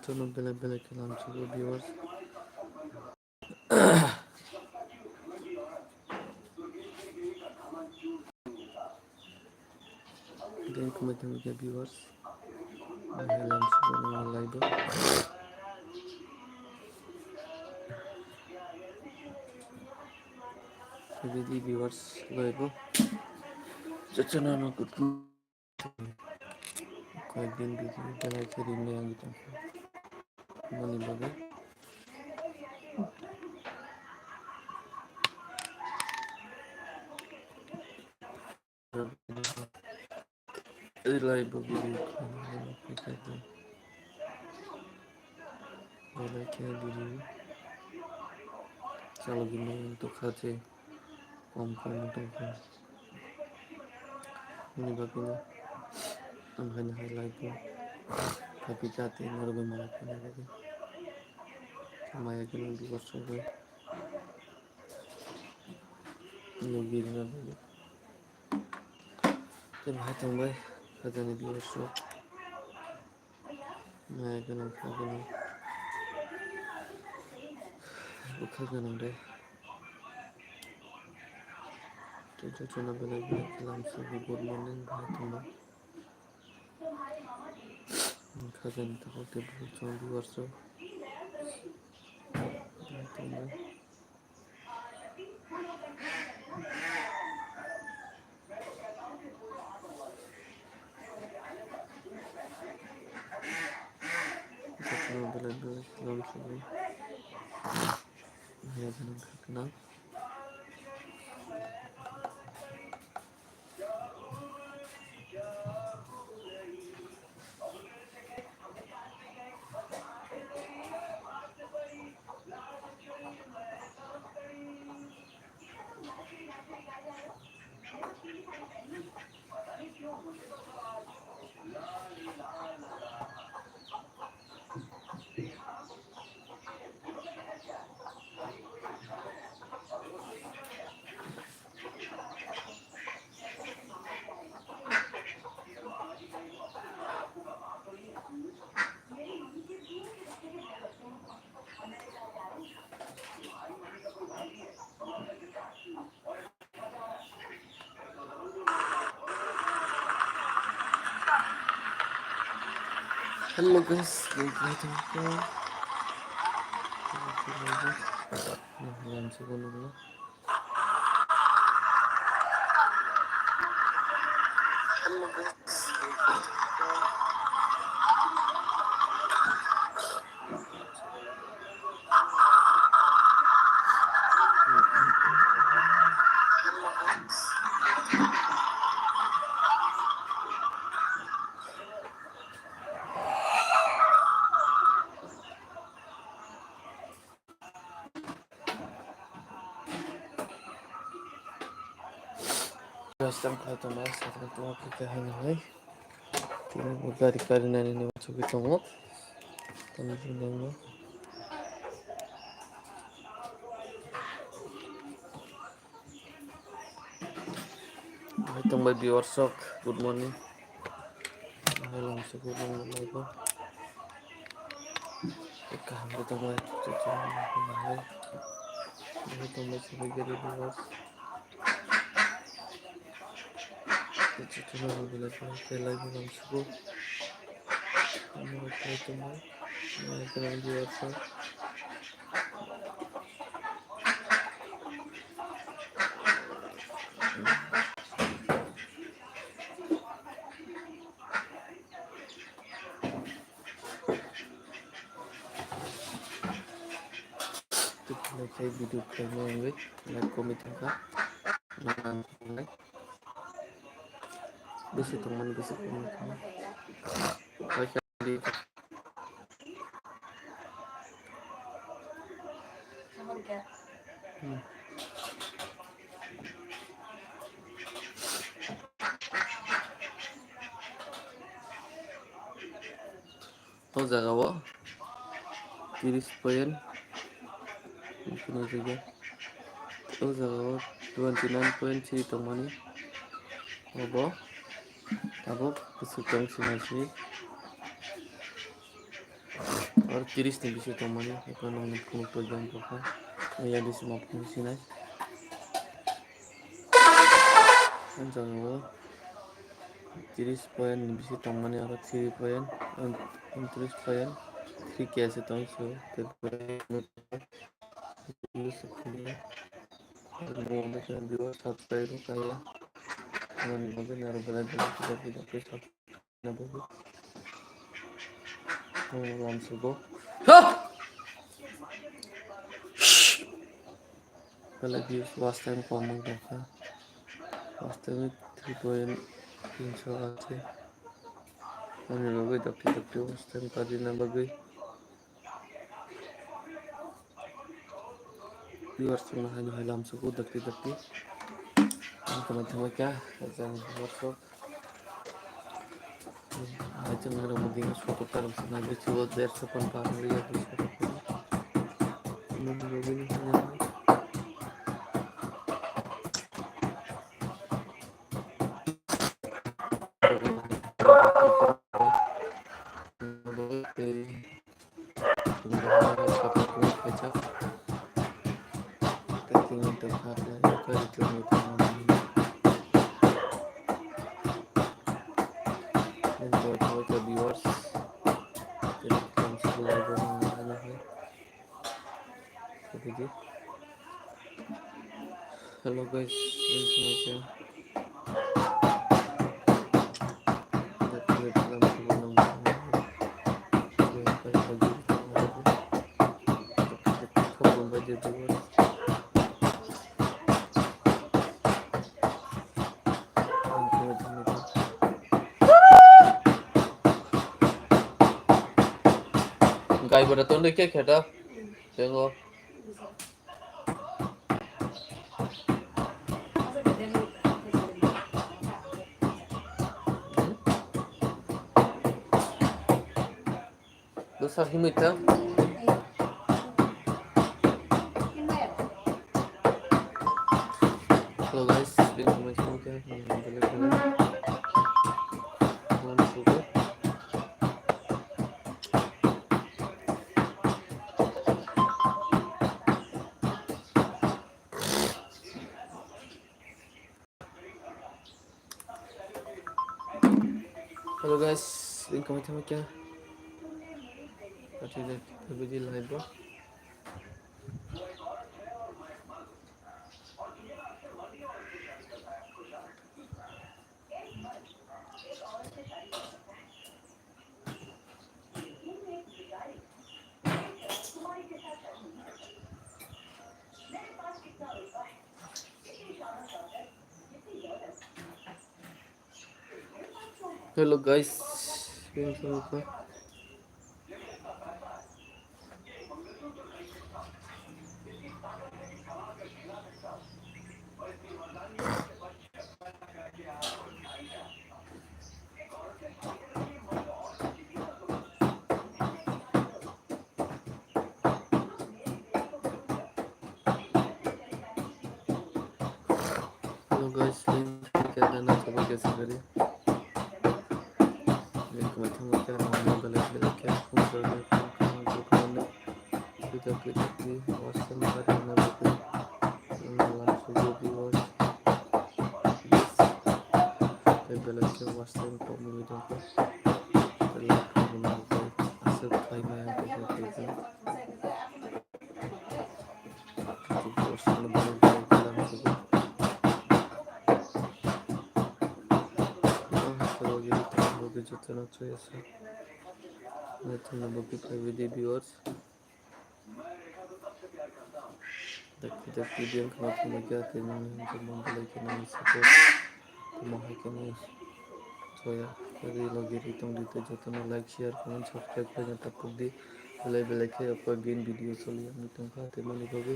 Channel bela-bela kalam semua viewers. Dan kemudian juga viewers. Kalam semua live. Jadi viewers live. Channel aku kaitin video bela kirim yang kita. Mani bagai. Live video bela kirim video. Kalau gini untuk aja kom untuk ini baginya hanya highlight tuh tapi chatting baru malah punya lagi sama ya kan di WhatsApp gue login lagi terus hatang baik katanya di WhatsApp nah ya kan bukan deh itu cuma benar-benar langsung di good morning hatang baik kalian takut dibuat di WhatsApp hatang baik itu cuma benar-benar langsung ya kan kenal halo guys, langsung dulu. Halo guys. Rastan kata mas, kata tua kita hangai. Tino magari karena ini masuk kita mo. Tanong mo. Itong may workshop. Good morning. Langsung good morning live. Ikaw itong may tutunan. Itong may sabigari viewers. Itu cuma bila kita live langsung. Itu mah, kena di WhatsApp. Itu kalau saya video kamu like comment ka, like. Bisa teman bisa comment ka. Like di. Oh jaga wo 30 poin mungkin juga oh jaga wo 29 poin si teman obo tabok kesukaan si Or 30 ni bisa tomani ako nang nagpunong program ko ka. Kaya di sa mga pangsinay. Ang jango 30 poin ni bisa tomani ako 3 poin. Ang 30 poin 3 kaya sa tong so. Dulu sebelumnya mau mereka dua subscribe kaya mungkin harus belajar tidak bisa nabi langsung go lagi swasta yang common का वास्तव में 3.300 आते अनि लोगों दक्टी दक्टी वास्तव में काजी ना Bagai viewers में हनी हलाम सुको दक्टी दक्टी हम कमेंट क्या जान वर्षों aja nggak mungkin suatu kalau sengaja coba dari sepan pahari ya bisa menunggu ini viewers hello guys गाई बड़ा तो क्या खेटा देखो dosa himita hello guys information क्या hello guys information क्या Tidak berbeda lain bro. Hello guys, link क्या करना चाहिए कैसे करें link में हम क्या नाम गलत गलत क्या फोन कर रहे हैं जो करने kita kita di wawasan hari nabi langsung jadi was belajar wawasan pemilu dan telah mengenal asal tema yang kita itu wawasan lebih dalam sebuah kalau jadi tahu kejutan apa ya sih nanti nabi private viewers Tapi dia kenapa mereka dengan memulai kena support pemakai kena so ya dari lagi hitung di tujuan like share comment subscribe करना तब तक दी bell के ऊपर game video सोली हम हिtung का तेमन निकोगे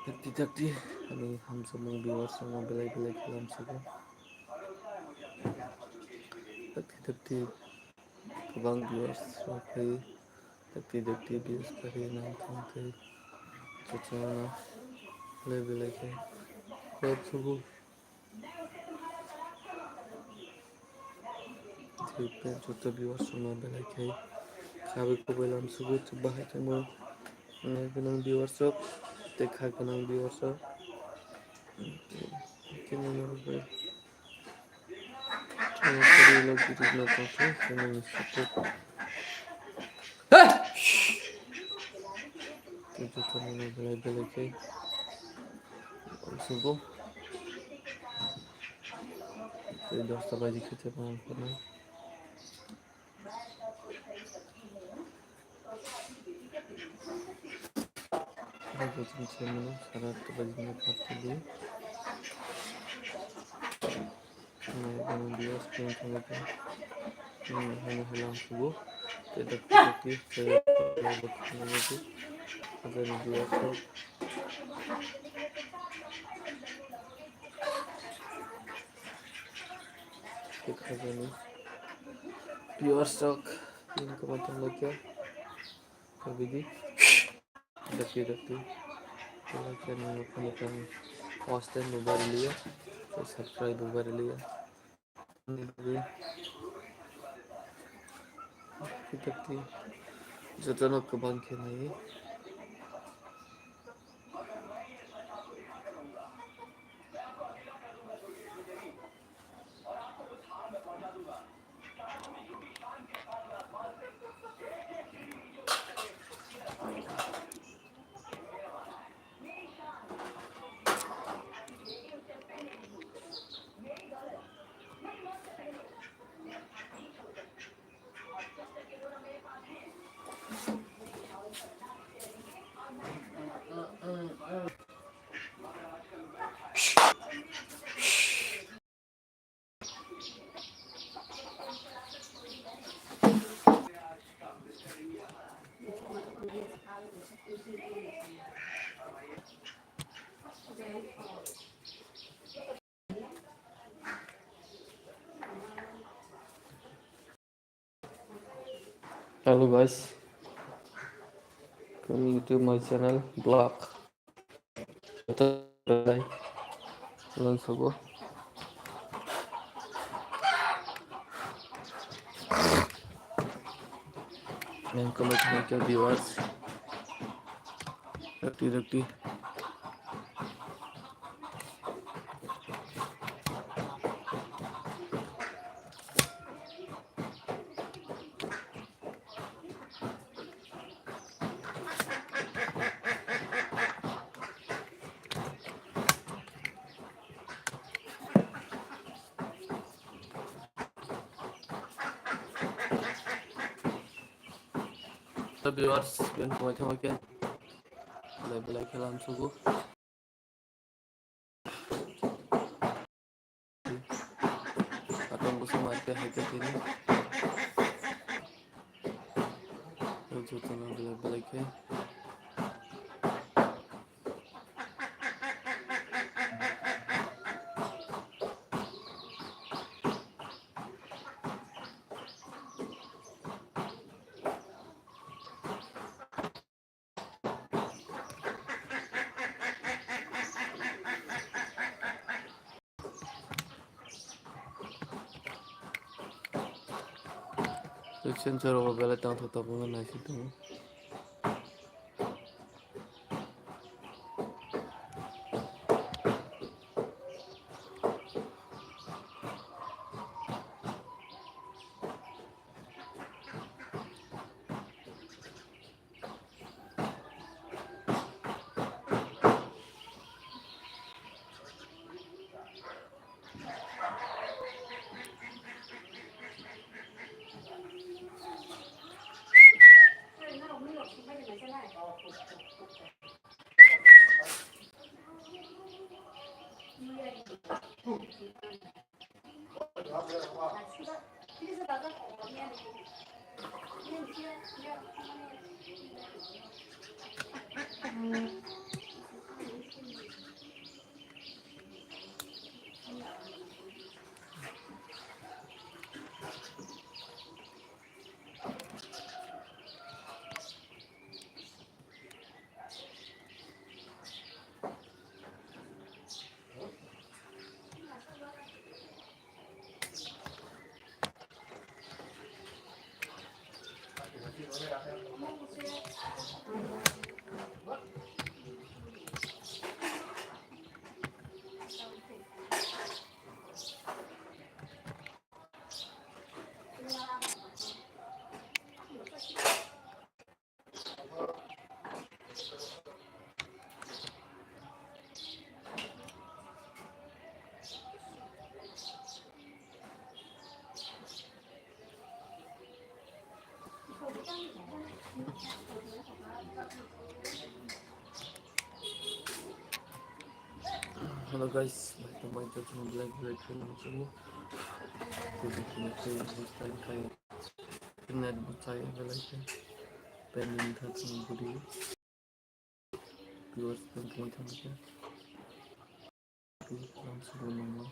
तकती हम सब लोग व्यूअर्स हम बेल के हम सब तकती कबांग व्यूअर्स ओके तकती व्यूअर्स करिए ना तो Cucana lebih lagi kuat subuh tripen cuta biwas semua belai खाबेखौबो लानसुबो बाहायदोंमोन गोनां बिवार्सआव देखा गोनां बिवार्सआव दस्ता बाजी खेते करना सारा 8 बजे में खाते दिए बिवार्स पेन खाने hanya hilang subuh tidak produktif saya berteknologi agar biasa kita ini biasa yang kemana lagi kabidi tidak kalau kalian melakukan post dan bubar liya subscribe bubar liya ini kita jodoh kebangkitan ini Hello guys, coming to my channel blog. Langsung yang kembali ke viewers, rakti. Viewers, yang kembali like langsung atau musim market harga ini jutaan like sensor mobile tang tetap mengenai situ. Halo guys, balik lagi ke channel Black Black Film semua. Jadi kini saya bukan kayak internet percaya lagi. Pending datang budi viewers dan teman-teman langsung ngomong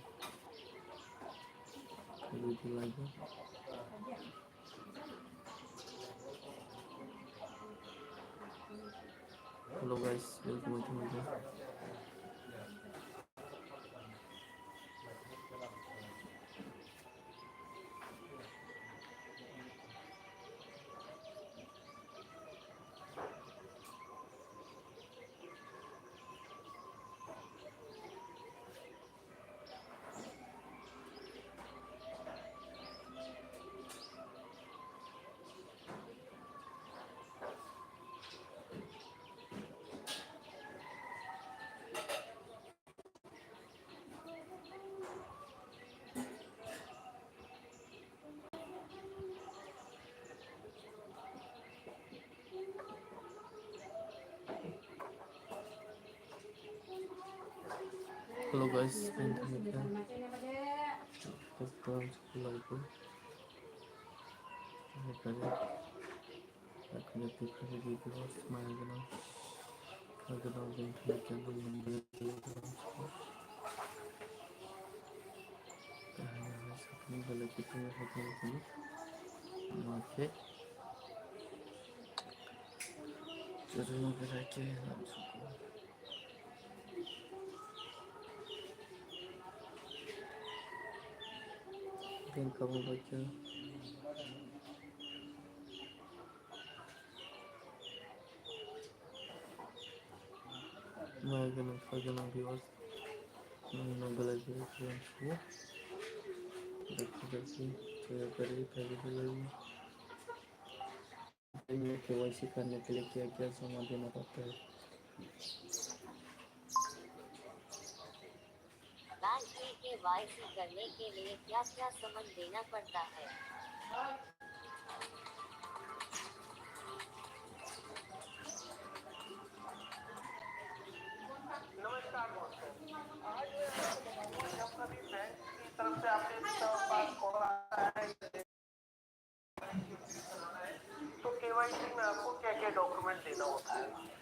video lagi. Halo guys, welcome teman-teman. Halo guys, teman-teman. Sekarang sekolah itu makanya akan diberikan di viewers main kenal dan teman-teman membeli dalam sekolah. Hanya satu minggu lagi punya satu ini. Oke. Jadi mungkin aja langsung. Mungkin kamu baca Magan viewers membeli dalam semua. Terima saya beri tadi lagi. Ini KYC करने के लिए क्या क्या सामान देना पड़ता है? Bank में KYC करने के लिए क्या क्या सामान देना पड़ता है? नमस्कार दोस्तों, आज जब कभी बैंक की तरफ से आपके पास कॉल आता है तो केवाईसी में आपको क्या क्या डॉक्यूमेंट देना होता है।